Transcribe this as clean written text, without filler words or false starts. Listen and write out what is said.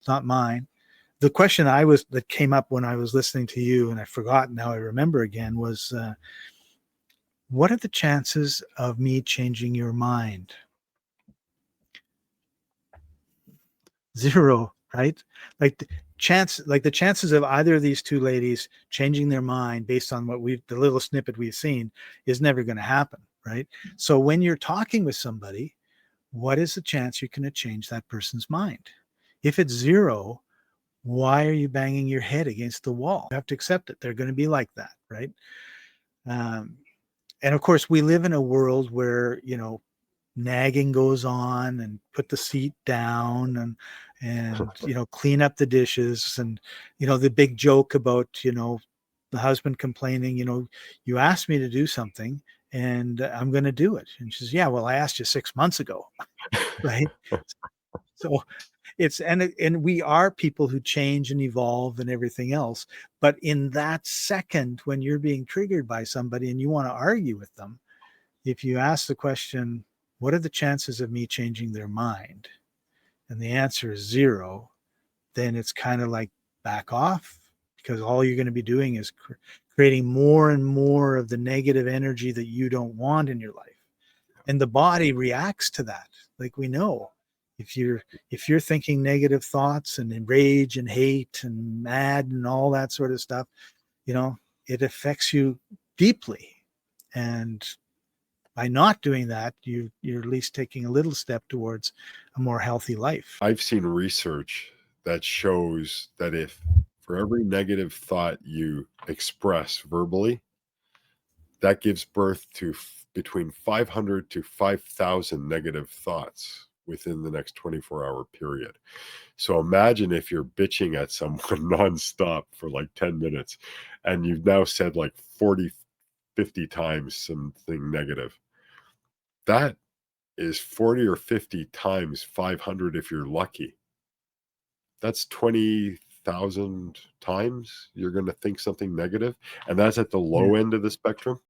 It's not mine. The question that came up when I was listening to you, and I forgot, now I remember again, was what are the chances of me changing your mind? Zero, right? Like the chances of either of these two ladies changing their mind based on the little snippet we've seen is never going to happen, right? So when you're talking with somebody, what is the chance you're going to change that person's mind? If it's zero, why are you banging your head against the wall? You have to accept it. They're going to be like that, right? Um, and of course, we live in a world where, nagging goes on, and put the seat down, and clean up the dishes, and the big joke about the husband complaining, you asked me to do something and I'm going to do it, and she says, yeah, well, I asked you 6 months ago. Right. So and we are people who change and evolve and everything else, but in that second when you're being triggered by somebody and you want to argue with them, if you ask the question, what are the chances of me changing their mind? And the answer is zero, then it's kind of like, back off, because all you're going to be doing is creating more and more of the negative energy that you don't want in your life. And the body reacts to that. Like, we know, if you're thinking negative thoughts and rage and hate and mad and all that sort of stuff, it affects you deeply. And by not doing that, you're at least taking a little step towards a more healthy life. I've seen research that shows that if for every negative thought you express verbally, that gives birth to between 500 to 5,000 negative thoughts within the next 24-hour period. So imagine if you're bitching at someone nonstop for like 10 minutes and you've now said like 40, 50 times something negative. That is 40 or 50 times 500 if you're lucky. That's 20,000 times you're going to think something negative, and that's at the Yeah. low end of the spectrum.